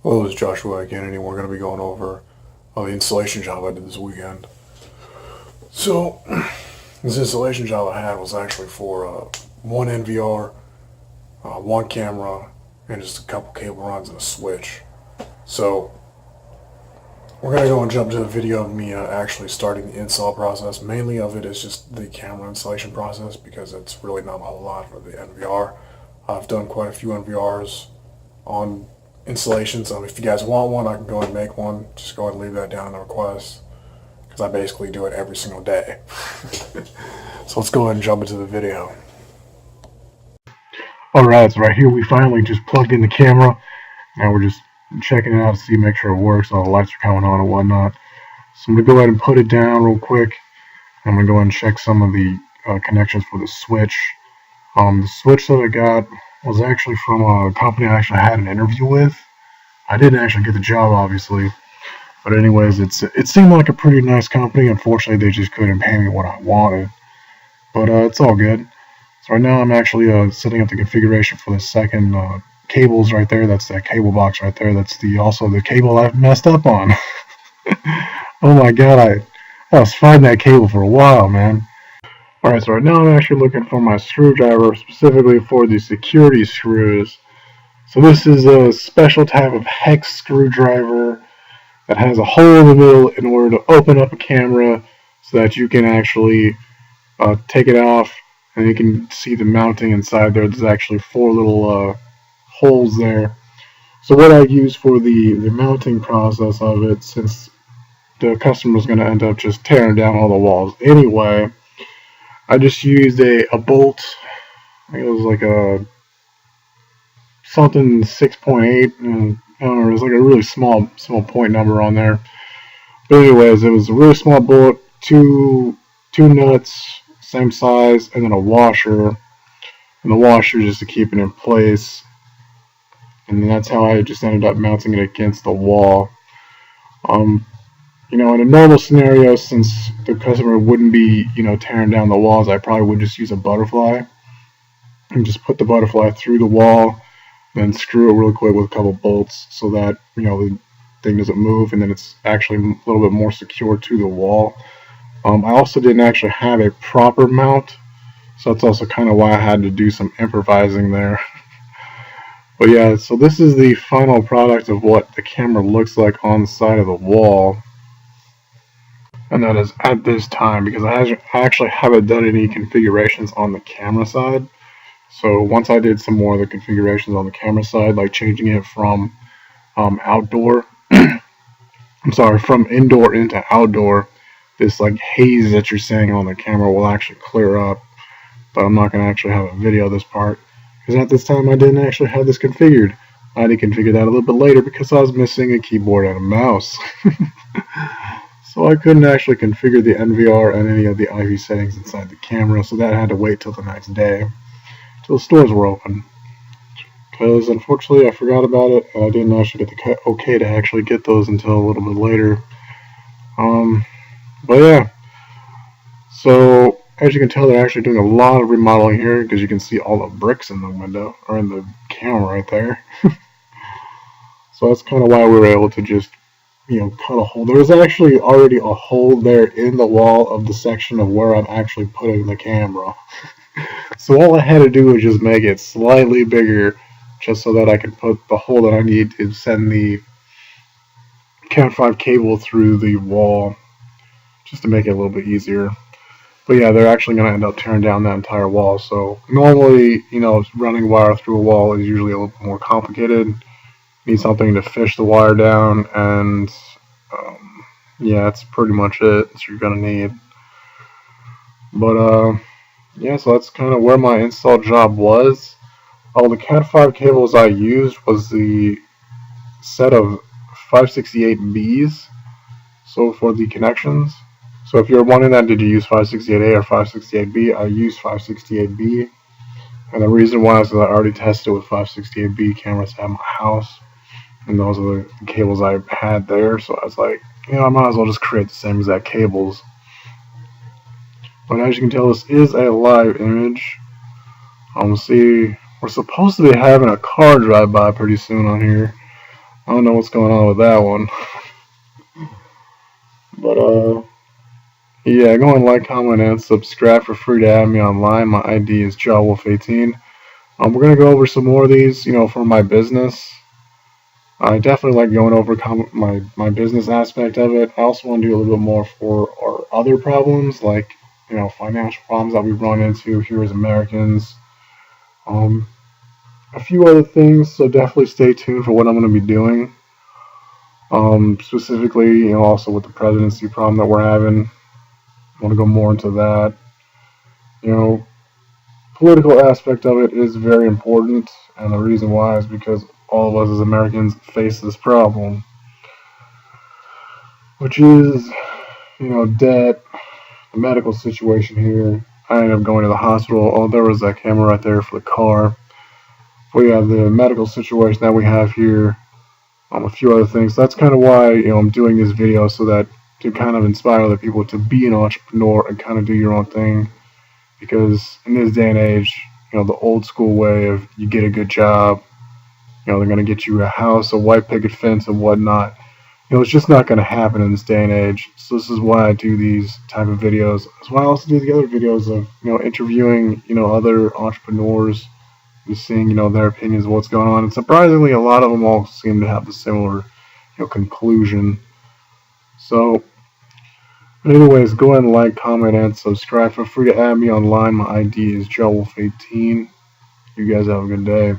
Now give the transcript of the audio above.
Hello, this is Joshua again, and we're going to be going over the installation job I did this weekend. So, this installation job I had was actually for one NVR, one camera, and just a couple cable runs and a switch. So, we're going to go and jump to the video of me actually starting the install process. Mainly of it is just the camera installation process because it's really not a whole lot for the NVR. I've done quite a few NVRs on installations. If you guys want one, I can go ahead and make one. Just go ahead and leave that down in the request because I basically do it every single day. So let's go ahead and jump into the video. Alright, so right here we finally just plugged in the camera. Now we're just checking it out to see, make sure it works, all the lights are coming on and whatnot. So I'm going to go ahead and put it down real quick. I'm going to go ahead and check some of the connections for the switch. The switch that I got was actually from a company I actually had an interview with. I didn't actually get the job, obviously, but anyways, it seemed like a pretty nice company. Unfortunately, they just couldn't pay me what I wanted, but it's all good. So right now I'm actually setting up the configuration for the second cables right there. That's that cable box right there. That's also the cable I've messed up on. Oh my god, I was fighting that cable for a while, man. Alright, so right now I'm actually looking for my screwdriver, specifically for the security screws. So this is a special type of hex screwdriver that has a hole in the middle in order to open up a camera so that you can actually take it off and you can see the mounting inside there. There's actually 4 little holes there. So what I use for the mounting process of it, since the customer is going to end up just tearing down all the walls anyway, I just used a bolt. I think it was like a something 6.8, and I don't know, it was like a really small point number on there. But anyways, it was a really small bolt, two nuts, same size, and then a washer. And the washer just to keep it in place. And that's how I just ended up mounting it against the wall. In a normal scenario, since the customer wouldn't be, tearing down the walls, I probably would just use a butterfly and just put the butterfly through the wall, then screw it real quick with a couple bolts so that, the thing doesn't move, and then it's actually a little bit more secure to the wall. I also didn't actually have a proper mount, so that's also kind of why I had to do some improvising there. But yeah, so this is the final product of what the camera looks like on the side of the wall. And that is at this time, because I actually haven't done any configurations on the camera side. So once I did some more of the configurations on the camera side, like changing it from from indoor into outdoor, this like haze that you're seeing on the camera will actually clear up. But I'm not going to actually have a video of this part, because at this time I didn't actually have this configured. I had to configure that a little bit later because I was missing a keyboard and a mouse. So I couldn't actually configure the NVR and any of the IV settings inside the camera, so that had to wait till the next day, till the stores were open. Because unfortunately I forgot about it, and I didn't actually get the okay to actually get those until a little bit later. But yeah, so as you can tell, they're actually doing a lot of remodeling here, because you can see all the bricks in the window, or in the camera right there. So that's kind of why we were able to just cut a hole. There was actually already a hole there in the wall of the section of where I'm actually putting the camera. So all I had to do was just make it slightly bigger, just so that I could put the hole that I need to send the Cat 5 cable through the wall, just to make it a little bit easier. But yeah, they're actually going to end up tearing down that entire wall. So normally, running wire through a wall is usually a little bit more complicated. Need something to fish the wire down, and yeah, that's pretty much it. So you're gonna need. But yeah, so that's kind of where my install job was. All the Cat 5 cables I used was the set of 568Bs. So for the connections. So if you're wondering that, did you use 568A or 568B? I used 568B. And the reason why is because I already tested with 568B cameras at my house. And those are the cables I had there, so I was like, I might as well just create the same exact cables. But as you can tell, this is a live image. See, we're supposed to be having a car drive by pretty soon on here. I don't know what's going on with that one. But yeah, go and like, comment, and subscribe for free to add me online. My ID is JawWolf18. We're gonna go over some more of these, for my business. I definitely like going over my business aspect of it. I also want to do a little bit more for our other problems, like financial problems that we run into here as Americans. A few other things, so definitely stay tuned for what I'm going to be doing. Specifically, also with the presidency problem that we're having. I want to go more into that. Political aspect of it is very important, and the reason why is because all of us as Americans face this problem, which is, debt, the medical situation here. I ended up going to the hospital. Oh, there was that camera right there for the car. We have the medical situation that we have here. A few other things. That's kind of why I'm doing this video, so that to kind of inspire other people to be an entrepreneur and kind of do your own thing. Because in this day and age, the old school way of you get a good job, they're going to get you a house, a white picket fence, and whatnot. It's just not going to happen in this day and age. So this is why I do these type of videos. That's why I also do the other videos of interviewing other entrepreneurs and seeing their opinions of what's going on. And surprisingly, a lot of them all seem to have the similar conclusion. So, anyways, go ahead and like, comment, and subscribe. Feel free to add me online. My ID is JawWolf18. You guys have a good day.